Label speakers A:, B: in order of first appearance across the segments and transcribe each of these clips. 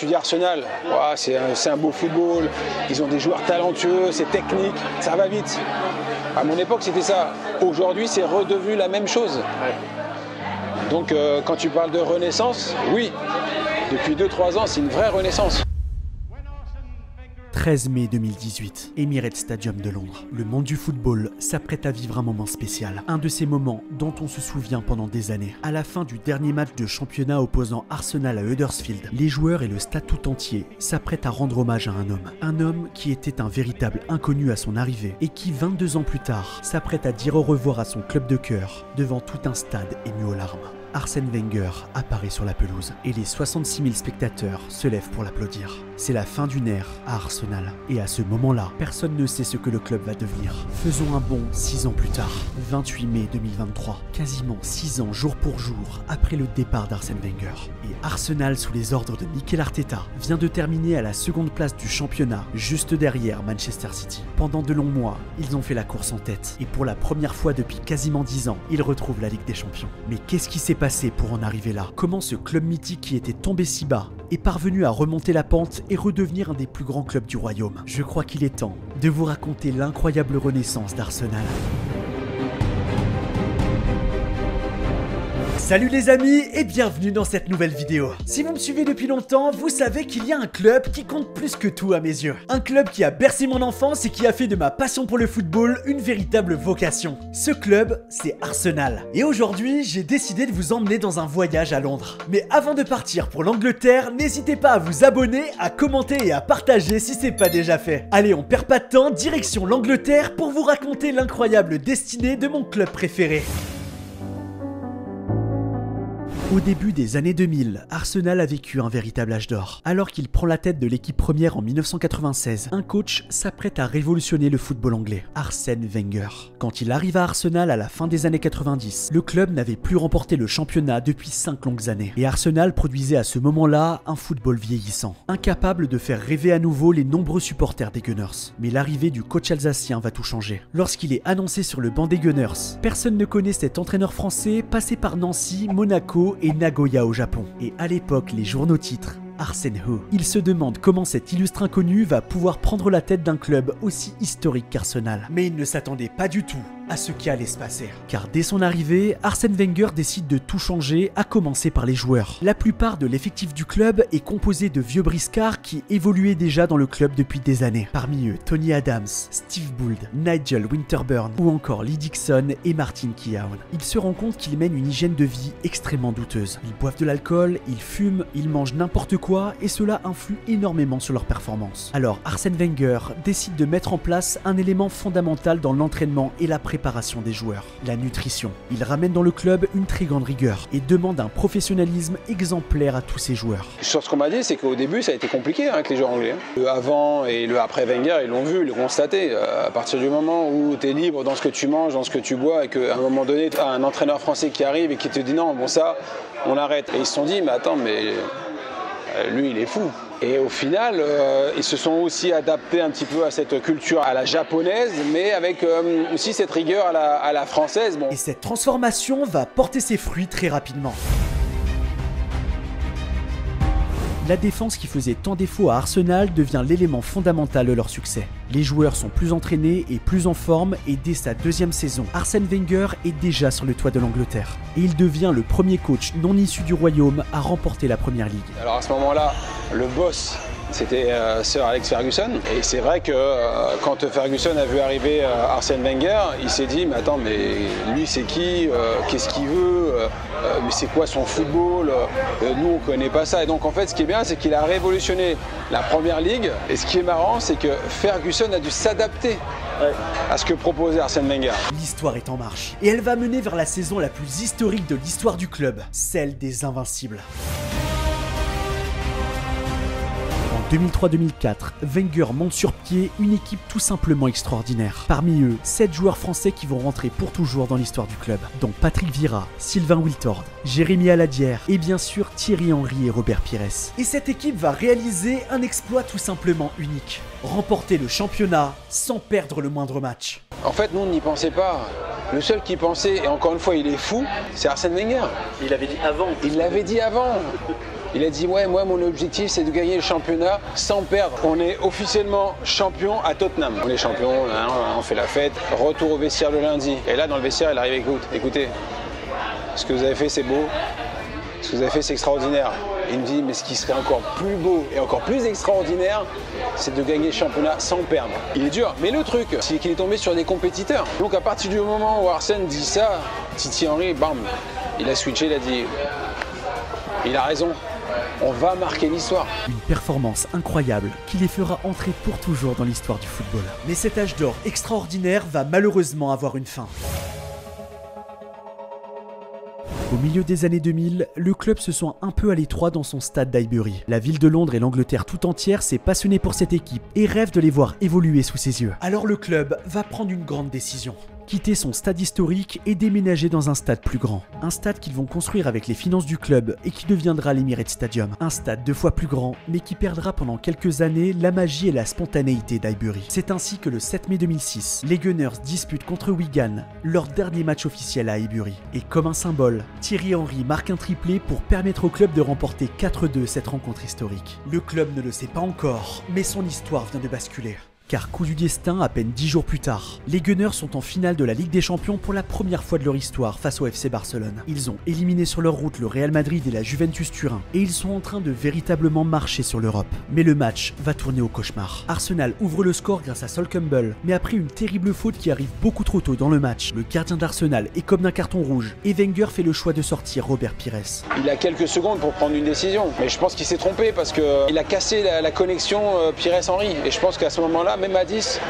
A: tu dis Arsenal, ouais, c'est un beau football, ils ont des joueurs talentueux, c'est technique, ça va vite. À mon époque, c'était ça. Aujourd'hui, c'est redevenu la même chose. Ouais. Donc, quand tu parles de renaissance, oui, depuis 2-3 ans, c'est une vraie renaissance.
B: 13 mai 2018, Emirates Stadium de Londres. Le monde du football s'apprête à vivre un moment spécial. Un de ces moments dont on se souvient pendant des années. À la fin du dernier match de championnat opposant Arsenal à Huddersfield, les joueurs et le stade tout entier s'apprêtent à rendre hommage à un homme. Un homme qui était un véritable inconnu à son arrivée et qui, 22 ans plus tard, s'apprête à dire au revoir à son club de cœur devant tout un stade ému aux larmes. Arsène Wenger apparaît sur la pelouse et les 66 000 spectateurs se lèvent pour l'applaudir. C'est la fin d'une ère à Arsenal. Et à ce moment-là, personne ne sait ce que le club va devenir. Faisons un bond 6 ans plus tard, 28 mai 2023, quasiment 6 ans jour pour jour après le départ d'Arsène Wenger. Et Arsenal, sous les ordres de Mikel Arteta, vient de terminer à la seconde place du championnat, juste derrière Manchester City. Pendant de longs mois, ils ont fait la course en tête. Et pour la première fois depuis quasiment 10 ans, ils retrouvent la Ligue des Champions. Mais qu'est-ce qui s'est passé pour en arriver là? Comment ce club mythique qui était tombé si bas est parvenu à remonter la pente et redevenir un des plus grands clubs du royaume? Je crois qu'il est temps de vous raconter l'incroyable renaissance d'Arsenal. Salut les amis et bienvenue dans cette nouvelle vidéo. Si vous me suivez depuis longtemps, vous savez qu'il y a un club qui compte plus que tout à mes yeux. Un club qui a bercé mon enfance et qui a fait de ma passion pour le football une véritable vocation. Ce club, c'est Arsenal. Et aujourd'hui, j'ai décidé de vous emmener dans un voyage à Londres. Mais avant de partir pour l'Angleterre, n'hésitez pas à vous abonner, à commenter et à partager si c'est pas déjà fait. Allez, on perd pas de temps, direction l'Angleterre pour vous raconter l'incroyable destinée de mon club préféré. Au début des années 2000, Arsenal a vécu un véritable âge d'or. Alors qu'il prend la tête de l'équipe première en 1996, un coach s'apprête à révolutionner le football anglais, Arsène Wenger. Quand il arrive à Arsenal à la fin des années 90, le club n'avait plus remporté le championnat depuis 5 longues années. Et Arsenal produisait à ce moment-là un football vieillissant, incapable de faire rêver à nouveau les nombreux supporters des Gunners. Mais l'arrivée du coach alsacien va tout changer. Lorsqu'il est annoncé sur le banc des Gunners, personne ne connaît cet entraîneur français passé par Nancy, Monaco et Nagoya au Japon. Et à l'époque, les journaux titrent Arsène Who. Il se demande comment cet illustre inconnu va pouvoir prendre la tête d'un club aussi historique qu'Arsenal. Mais il ne s'attendait pas du tout à ce qui allait se passer. Car dès son arrivée, Arsène Wenger décide de tout changer, à commencer par les joueurs. La plupart de l'effectif du club est composé de vieux briscards qui évoluaient déjà dans le club depuis des années. Parmi eux, Tony Adams, Steve Bould, Nigel Winterburn ou encore Lee Dixon et Martin Keown. Il se rend compte qu'ils mènent une hygiène de vie extrêmement douteuse. Ils boivent de l'alcool, ils fument, ils mangent n'importe quoi et cela influe énormément sur leur performance. Alors Arsène Wenger décide de mettre en place un élément fondamental dans l'entraînement et la préparation des joueurs, la nutrition. Il ramène dans le club une très grande rigueur et demande un professionnalisme exemplaire à tous ses joueurs.
A: Sur ce qu'on m'a dit, c'est qu'au début ça a été compliqué avec les joueurs anglais. Le avant et le après Wenger, ils l'ont vu, ils l'ont constaté. À partir du moment où tu es libre dans ce que tu manges, dans ce que tu bois et qu'à un moment donné, tu as un entraîneur français qui arrive et qui te dit non, bon ça, on arrête. Et ils se sont dit, mais attends, mais lui il est fou. Et au final, ils se sont aussi adaptés un petit peu à cette culture à la japonaise, mais avec aussi cette rigueur à la française. Bon.
B: Et cette transformation va porter ses fruits très rapidement. La défense qui faisait tant défaut à Arsenal devient l'élément fondamental de leur succès. Les joueurs sont plus entraînés et plus en forme et dès sa deuxième saison, Arsène Wenger est déjà sur le toit de l'Angleterre. Et il devient le premier coach non issu du royaume à remporter la Première Ligue.
A: Alors à ce moment-là, le boss, c'était Sir Alex Ferguson. Et c'est vrai que quand Ferguson a vu arriver Arsène Wenger, il s'est dit, mais attends, mais lui c'est qui? Qu'est-ce qu'il veut? Mais c'est quoi son football? Nous on connaît pas ça. Et donc en fait ce qui est bien, c'est qu'il a révolutionné la Première Ligue. Et ce qui est marrant, c'est que Ferguson a dû s'adapter à ce que proposait Arsène Wenger.
B: L'histoire est en marche. Et elle va mener vers la saison la plus historique de l'histoire du club, celle des Invincibles. En 2003-2004, Wenger monte sur pied une équipe tout simplement extraordinaire. Parmi eux, 7 joueurs français qui vont rentrer pour toujours dans l'histoire du club, dont Patrick Vieira, Sylvain Wiltord, Jérémy Aladière et bien sûr Thierry Henry et Robert Pires. Et cette équipe va réaliser un exploit tout simplement unique. Remporter le championnat sans perdre le moindre match.
A: En fait, nous on n'y pensait pas. Le seul qui pensait, et encore une fois il est fou, c'est Arsène Wenger.
C: Il l'avait dit avant.
A: Il l'avait dit avant. Il a dit ouais, moi mon objectif c'est de gagner le championnat sans perdre. On est officiellement champion à Tottenham. On est champion, on fait la fête, retour au vestiaire le lundi. Et là dans le vestiaire il arrive, écoutez, ce que vous avez fait c'est beau, ce que vous avez fait c'est extraordinaire. Il me dit mais ce qui serait encore plus beau et encore plus extraordinaire, c'est de gagner le championnat sans perdre. Il est dur, mais le truc, c'est qu'il est tombé sur des compétiteurs. Donc à partir du moment où Arsène dit ça, Thierry Henry, bam, il a switché, il a dit, il a raison, on va marquer l'histoire.
B: Une performance incroyable qui les fera entrer pour toujours dans l'histoire du football. Mais cet âge d'or extraordinaire va malheureusement avoir une fin. Au milieu des années 2000, le club se sent un peu à l'étroit dans son stade d'Highbury. La ville de Londres et l'Angleterre tout entière s'est passionnée pour cette équipe et rêve de les voir évoluer sous ses yeux. Alors le club va prendre une grande décision. Quitter son stade historique et déménager dans un stade plus grand. Un stade qu'ils vont construire avec les finances du club et qui deviendra l'Emirates Stadium. Un stade 2 fois plus grand, mais qui perdra pendant quelques années la magie et la spontanéité d'Highbury. C'est ainsi que le 7 mai 2006, les Gunners disputent contre Wigan leur dernier match officiel à Highbury. Et comme un symbole, Thierry Henry marque un triplé pour permettre au club de remporter 4-2 cette rencontre historique. Le club ne le sait pas encore, mais son histoire vient de basculer. Car coup du destin, à peine 10 jours plus tard, les Gunners sont en finale de la Ligue des Champions pour la première fois de leur histoire face au FC Barcelone. Ils ont éliminé sur leur route le Real Madrid et la Juventus Turin, et ils sont en train de véritablement marcher sur l'Europe. Mais le match va tourner au cauchemar. Arsenal ouvre le score grâce à Sol Campbell, mais après une terrible faute qui arrive beaucoup trop tôt dans le match, le gardien d'Arsenal est comme d'un carton rouge, et Wenger fait le choix de sortir Robert Pires.
A: Il a quelques secondes pour prendre une décision, mais je pense qu'il s'est trompé parce qu'il a cassé la connexion Pires-Henry, et je pense qu'à ce moment-là, même à 10,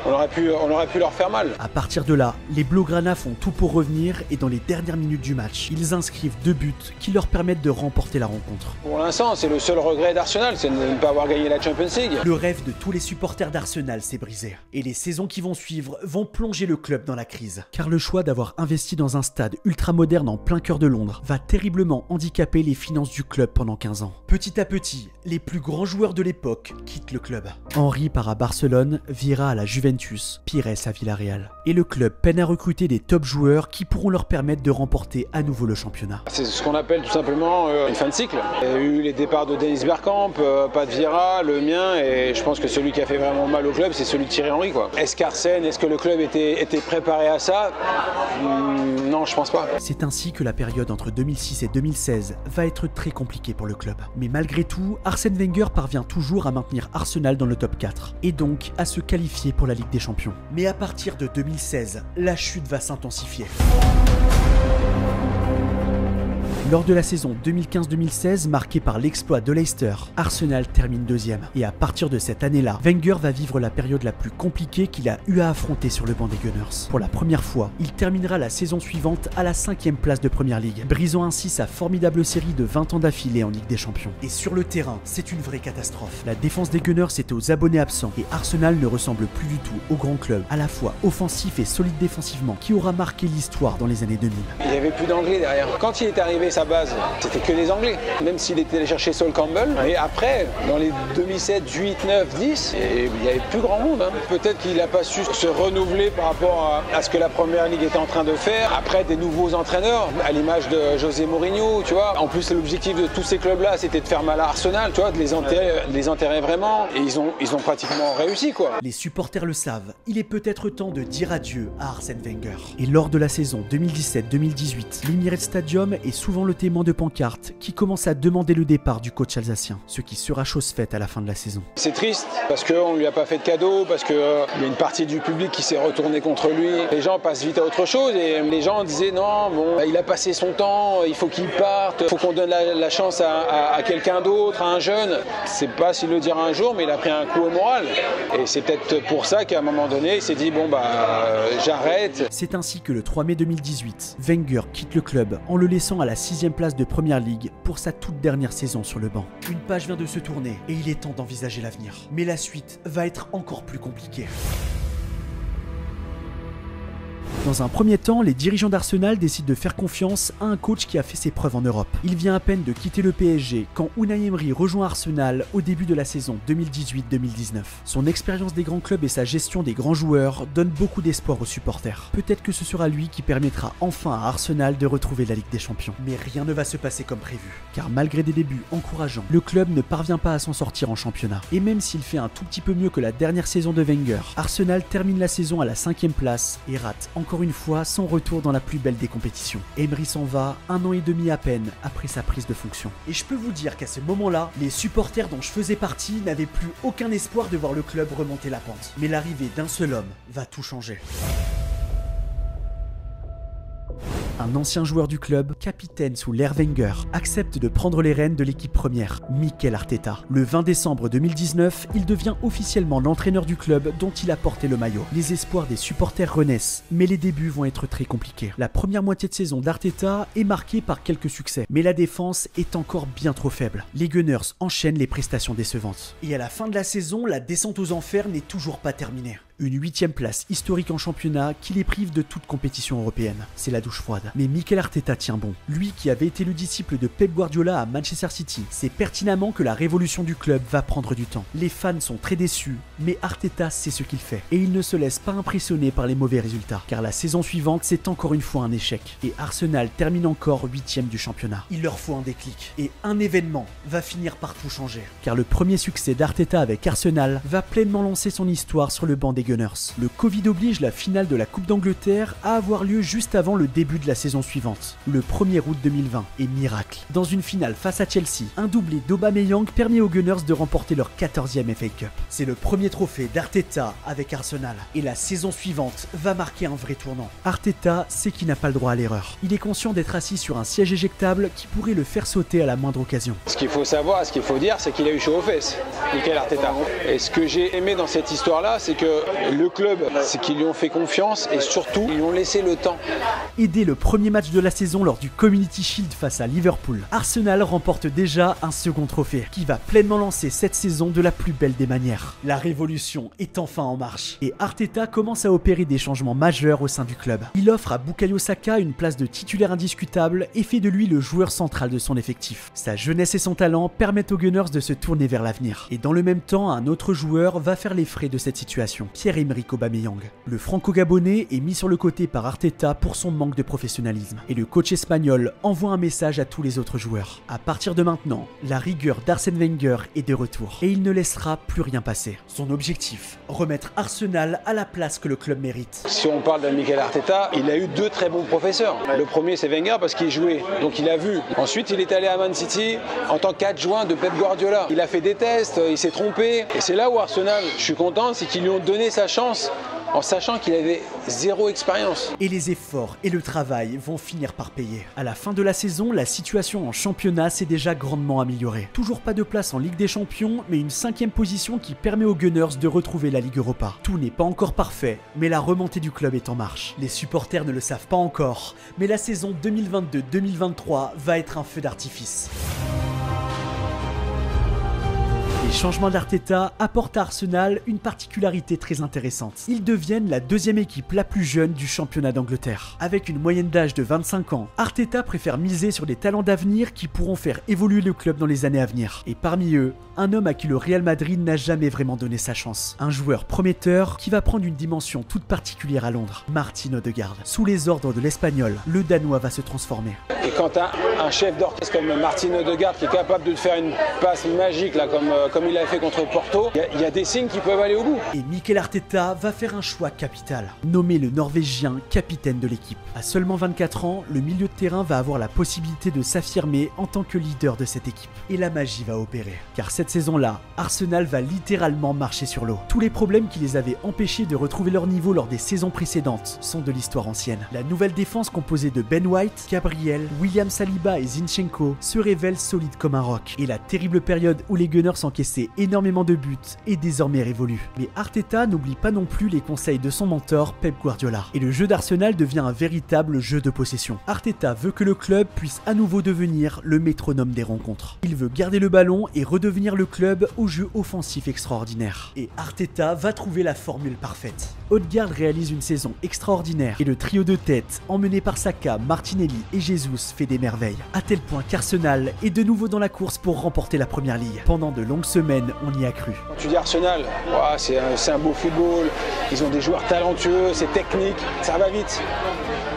A: on aurait pu leur faire mal.
B: À partir de là, les Blaugrana font tout pour revenir et dans les dernières minutes du match, ils inscrivent 2 buts qui leur permettent de remporter la rencontre.
A: Pour l'instant, c'est le seul regret d'Arsenal, c'est de ne pas avoir gagné la Champions League.
B: Le rêve de tous les supporters d'Arsenal s'est brisé. Et les saisons qui vont suivre vont plonger le club dans la crise. Car le choix d'avoir investi dans un stade ultramoderne en plein cœur de Londres va terriblement handicaper les finances du club pendant 15 ans. Petit à petit, les plus grands joueurs de l'époque quittent le club. Henry part à Barcelone, Vieira à la Juventus, Pires à Villarreal. Et le club peine à recruter des top joueurs qui pourront leur permettre de remporter à nouveau le championnat.
A: C'est ce qu'on appelle tout simplement une fin de cycle. Il y a eu les départs de Dennis Bergkamp, pas de Vieira, le mien, et je pense que celui qui a fait vraiment mal au club, c'est celui de Thierry Henry, quoi. Est-ce qu'Arsène, est-ce que le club était préparé à ça? Non, je pense pas.
B: C'est ainsi que la période entre 2006 et 2016 va être très compliquée pour le club. Mais malgré tout, Arsène Wenger parvient toujours à maintenir Arsenal dans le top 4, et donc à se qualifier pour la Ligue des Champions. Mais à partir de 2016, la chute va s'intensifier. Lors de la saison 2015-2016, marquée par l'exploit de Leicester, Arsenal termine 2e. Et à partir de cette année-là, Wenger va vivre la période la plus compliquée qu'il a eu à affronter sur le banc des Gunners. Pour la première fois, il terminera la saison suivante à la 5e place de Première Ligue, brisant ainsi sa formidable série de 20 ans d'affilée en Ligue des Champions. Et sur le terrain, c'est une vraie catastrophe. La défense des Gunners est aux abonnés absents et Arsenal ne ressemble plus du tout au grand club, à la fois offensif et solide défensivement, qui aura marqué l'histoire dans les années 2000.
A: Il n'y avait plus d'anglais derrière. Quand il est arrivé, sa base, c'était que des Anglais, même s'il était allé chercher Sol Campbell. Et après, dans les 2007, 8, 9, 10, il n'y avait plus grand monde. Peut-être qu'il n'a pas su se renouveler par rapport à ce que la Première Ligue était en train de faire. Après, des nouveaux entraîneurs, à l'image de José Mourinho, tu vois. En plus, l'objectif de tous ces clubs-là, c'était de faire mal à Arsenal, tu vois, de les enterrer vraiment. Et ils ont pratiquement réussi, quoi.
B: Les supporters le savent, il est peut-être temps de dire adieu à Arsène Wenger. Et lors de la saison 2017-2018, l'Emirates Stadium est souvent le témoin de pancartes qui commencent à demander le départ du coach alsacien, ce qui sera chose faite à la fin de la saison.
A: C'est triste parce qu'on ne lui a pas fait de cadeau, parce qu'il y a une partie du public qui s'est retournée contre lui. Les gens passent vite à autre chose et les gens disaient non, bon, il a passé son temps, il faut qu'il parte, il faut qu'on donne la chance à quelqu'un d'autre, à un jeune. C'est pas s'il le dira un jour, mais il a pris un coup au moral. Et c'est peut-être pour ça qu'à un moment donné, il s'est dit bon j'arrête.
B: C'est ainsi que le 3 mai 2018, Wenger quitte le club en le laissant à la 6e place de Première Ligue pour sa toute dernière saison sur le banc. Une page vient de se tourner et il est temps d'envisager l'avenir. Mais la suite va être encore plus compliquée. Dans un premier temps, les dirigeants d'Arsenal décident de faire confiance à un coach qui a fait ses preuves en Europe. Il vient à peine de quitter le PSG quand Unai Emery rejoint Arsenal au début de la saison 2018-2019. Son expérience des grands clubs et sa gestion des grands joueurs donnent beaucoup d'espoir aux supporters. Peut-être que ce sera lui qui permettra enfin à Arsenal de retrouver la Ligue des Champions. Mais rien ne va se passer comme prévu, car malgré des débuts encourageants, le club ne parvient pas à s'en sortir en championnat. Et même s'il fait un tout petit peu mieux que la dernière saison de Wenger, Arsenal termine la saison à la 5e place et rate encore une fois son retour dans la plus belle des compétitions. Emery s'en va 1 an et demi à peine après sa prise de fonction. Et je peux vous dire qu'à ce moment-là, les supporters dont je faisais partie n'avaient plus aucun espoir de voir le club remonter la pente. Mais l'arrivée d'un seul homme va tout changer. Un ancien joueur du club, capitaine sous l'ère Wenger, accepte de prendre les rênes de l'équipe première, Mikel Arteta. Le 20 décembre 2019, il devient officiellement l'entraîneur du club dont il a porté le maillot. Les espoirs des supporters renaissent, mais les débuts vont être très compliqués. La première moitié de saison d'Arteta est marquée par quelques succès, mais la défense est encore bien trop faible. Les Gunners enchaînent les prestations décevantes. Et à la fin de la saison, la descente aux enfers n'est toujours pas terminée. Une 8e place historique en championnat qui les prive de toute compétition européenne. C'est la douche froide. Mais Mikel Arteta tient bon. Lui qui avait été le disciple de Pep Guardiola à Manchester City, sait pertinemment que la révolution du club va prendre du temps. Les fans sont très déçus, mais Arteta sait ce qu'il fait. Et il ne se laisse pas impressionner par les mauvais résultats, car la saison suivante c'est encore une fois un échec. Et Arsenal termine encore 8e du championnat. Il leur faut un déclic. Et un événement va finir par tout changer. Car le premier succès d'Arteta avec Arsenal va pleinement lancer son histoire sur le banc des Gunners. Le Covid oblige la finale de la Coupe d'Angleterre à avoir lieu juste avant le début de la saison suivante, le 1er août 2020, et miracle. Dans une finale face à Chelsea, un doublé d'Aubameyang permet aux Gunners de remporter leur 14e FA Cup. C'est le premier trophée d'Arteta avec Arsenal, et la saison suivante va marquer un vrai tournant. Arteta sait qu'il n'a pas le droit à l'erreur. Il est conscient d'être assis sur un siège éjectable qui pourrait le faire sauter à la moindre occasion.
A: Ce qu'il faut savoir, ce qu'il faut dire, c'est qu'il a eu chaud aux fesses, Mikel Arteta. Et ce que j'ai aimé dans cette histoire-là, c'est que le club, c'est qu'ils lui ont fait confiance et surtout, ils lui ont laissé le temps.
B: Et dès le premier match de la saison lors du Community Shield face à Liverpool, Arsenal remporte déjà un second trophée qui va pleinement lancer cette saison de la plus belle des manières. La révolution est enfin en marche et Arteta commence à opérer des changements majeurs au sein du club. Il offre à Bukayo Saka une place de titulaire indiscutable et fait de lui le joueur central de son effectif. Sa jeunesse et son talent permettent aux Gunners de se tourner vers l'avenir. Et dans le même temps, un autre joueur va faire les frais de cette situation, Pierre-Emerick Aubameyang. Le franco-gabonais est mis sur le côté par Arteta pour son manque de professionnalisme. Et le coach espagnol envoie un message à tous les autres joueurs. À partir de maintenant, la rigueur d'Arsène Wenger est de retour. Et il ne laissera plus rien passer. Son objectif, remettre Arsenal à la place que le club mérite.
A: Si on parle de Mikel Arteta, il a eu 2 très bons professeurs. Le premier c'est Wenger parce qu'il jouait, donc il a vu. Ensuite il est allé à Man City en tant qu'adjoint de Pep Guardiola. Il a fait des tests, il s'est trompé. Et c'est là où Arsenal, je suis content, c'est qu'ils lui ont donné sa chance en sachant qu'il avait 0 expérience.
B: Et les efforts et le travail vont finir par payer. À la fin de la saison, la situation en championnat s'est déjà grandement améliorée. Toujours pas de place en Ligue des Champions, mais une 5e position qui permet aux Gunners de retrouver la Ligue Europa. Tout n'est pas encore parfait, mais la remontée du club est en marche. Les supporters ne le savent pas encore, mais la saison 2022-2023 va être un feu d'artifice. Les changements d'Arteta apportent à Arsenal une particularité très intéressante. Ils deviennent la 2e équipe la plus jeune du championnat d'Angleterre. Avec une moyenne d'âge de 25 ans, Arteta préfère miser sur des talents d'avenir qui pourront faire évoluer le club dans les années à venir. Et parmi eux, un homme à qui le Real Madrid n'a jamais vraiment donné sa chance. Un joueur prometteur qui va prendre une dimension toute particulière à Londres, Martin Odegaard. Sous les ordres de l'Espagnol, le Danois va se transformer.
A: Et quand tu as un chef d'orchestre comme Martin Odegaard qui est capable de te faire une passe magique là, comme il a fait contre Porto, il y a des signes qui peuvent aller au bout.
B: Et Mikel Arteta va faire un choix capital, nommer le Norvégien capitaine de l'équipe. À seulement 24 ans, le milieu de terrain va avoir la possibilité de s'affirmer en tant que leader de cette équipe. Et la magie va opérer. Car cette saison-là, Arsenal va littéralement marcher sur l'eau. Tous les problèmes qui les avaient empêchés de retrouver leur niveau lors des saisons précédentes sont de l'histoire ancienne. La nouvelle défense composée de Ben White, Gabriel, William Saliba et Zinchenko se révèle solide comme un roc. Et la terrible période où les Gunners encaissaient encaissé énormément de buts est désormais révolu. Mais Arteta n'oublie pas non plus les conseils de son mentor Pep Guardiola. Et le jeu d'Arsenal devient un véritable jeu de possession. Arteta veut que le club puisse à nouveau devenir le métronome des rencontres. Il veut garder le ballon et redevenir le club au jeu offensif extraordinaire. Et Arteta va trouver la formule parfaite. Odegaard réalise une saison extraordinaire et le trio de tête emmené par Saka, Martinelli et Jesus fait des merveilles. À tel point qu'Arsenal est de nouveau dans la course pour remporter la première ligue. Pendant de longues semaines, on y a cru.
A: Quand tu dis Arsenal, wow, c'est un beau football, ils ont des joueurs talentueux, c'est technique, ça va vite.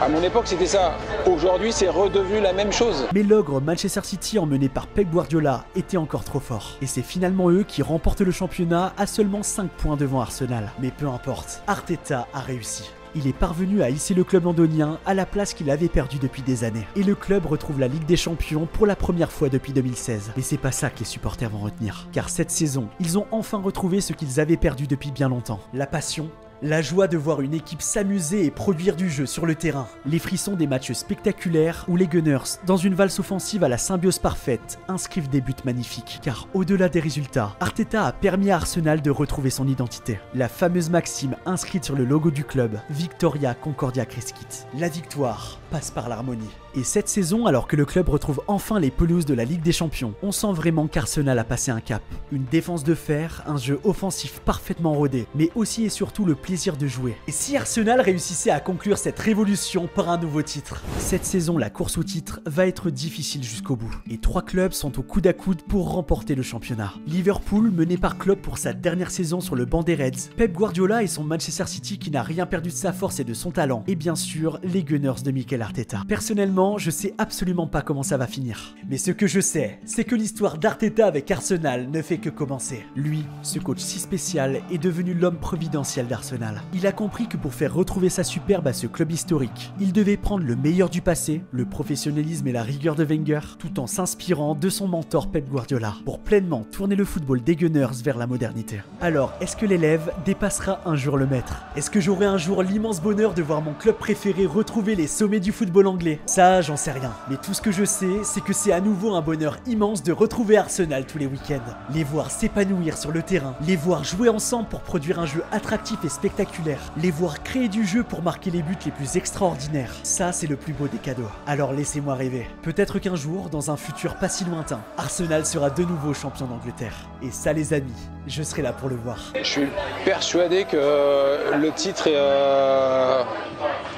A: À mon époque, c'était ça. Aujourd'hui, c'est redevenu la même chose.
B: Mais l'ogre Manchester City, emmené par Pep Guardiola, était encore trop fort. Et c'est finalement eux qui remportent le championnat à seulement 5 points devant Arsenal. Mais peu importe, Arteta a réussi. Il est parvenu à hisser le club londonien à la place qu'il avait perdue depuis des années. Et le club retrouve la Ligue des Champions pour la première fois depuis 2016. Mais c'est pas ça que les supporters vont retenir. Car cette saison, ils ont enfin retrouvé ce qu'ils avaient perdu depuis bien longtemps. La passion, la joie de voir une équipe s'amuser et produire du jeu sur le terrain. Les frissons des matchs spectaculaires où les Gunners, dans une valse offensive à la symbiose parfaite, inscrivent des buts magnifiques. Car au-delà des résultats, Arteta a permis à Arsenal de retrouver son identité. La fameuse maxime inscrite sur le logo du club, Victoria Concordia Crescit. La victoire passe par l'harmonie. Et cette saison, alors que le club retrouve enfin les pelouses de la Ligue des Champions, on sent vraiment qu'Arsenal a passé un cap. Une défense de fer, un jeu offensif parfaitement rodé, mais aussi et surtout le plaisir de jouer. Et si Arsenal réussissait à conclure cette révolution par un nouveau titre? Cette saison, la course au titre va être difficile jusqu'au bout. Et 3 clubs sont au coude à coude pour remporter le championnat. Liverpool, mené par Klopp pour sa dernière saison sur le banc des Reds, Pep Guardiola et son Manchester City qui n'a rien perdu de sa force et de son talent, et bien sûr, les Gunners de Mikel Arteta. Personnellement, je sais absolument pas comment ça va finir. Mais ce que je sais, c'est que l'histoire d'Arteta avec Arsenal ne fait que commencer. Lui, ce coach si spécial, est devenu l'homme providentiel d'Arsenal. Il a compris que pour faire retrouver sa superbe à ce club historique, il devait prendre le meilleur du passé, le professionnalisme et la rigueur de Wenger, tout en s'inspirant de son mentor Pep Guardiola, pour pleinement tourner le football des Gunners vers la modernité. Alors, est-ce que l'élève dépassera un jour le maître? Est-ce que j'aurai un jour l'immense bonheur de voir mon club préféré retrouver les sommets du football anglais? Ça, j'en sais rien. Mais tout ce que je sais, c'est que c'est à nouveau un bonheur immense de retrouver Arsenal tous les week-ends. Les voir s'épanouir sur le terrain, les voir jouer ensemble pour produire un jeu attractif et spectaculaire, les voir créer du jeu pour marquer les buts les plus extraordinaires. Ça, c'est le plus beau des cadeaux. Alors laissez-moi rêver. Peut-être qu'un jour, dans un futur pas si lointain, Arsenal sera de nouveau champion d'Angleterre. Et ça, les amis, je serai là pour le voir.
A: Je suis persuadé que le titre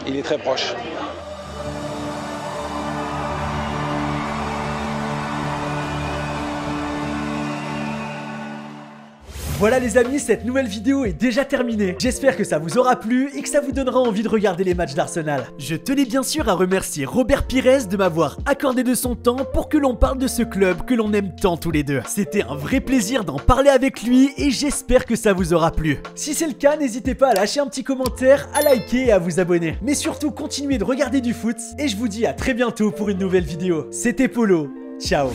A: il est très proche.
B: Voilà les amis, cette nouvelle vidéo est déjà terminée. J'espère que ça vous aura plu et que ça vous donnera envie de regarder les matchs d'Arsenal. Je tenais bien sûr à remercier Robert Pires de m'avoir accordé de son temps pour que l'on parle de ce club que l'on aime tant tous les deux. C'était un vrai plaisir d'en parler avec lui et j'espère que ça vous aura plu. Si c'est le cas, n'hésitez pas à lâcher un petit commentaire, à liker et à vous abonner. Mais surtout, continuez de regarder du foot et je vous dis à très bientôt pour une nouvelle vidéo. C'était Polo, ciao.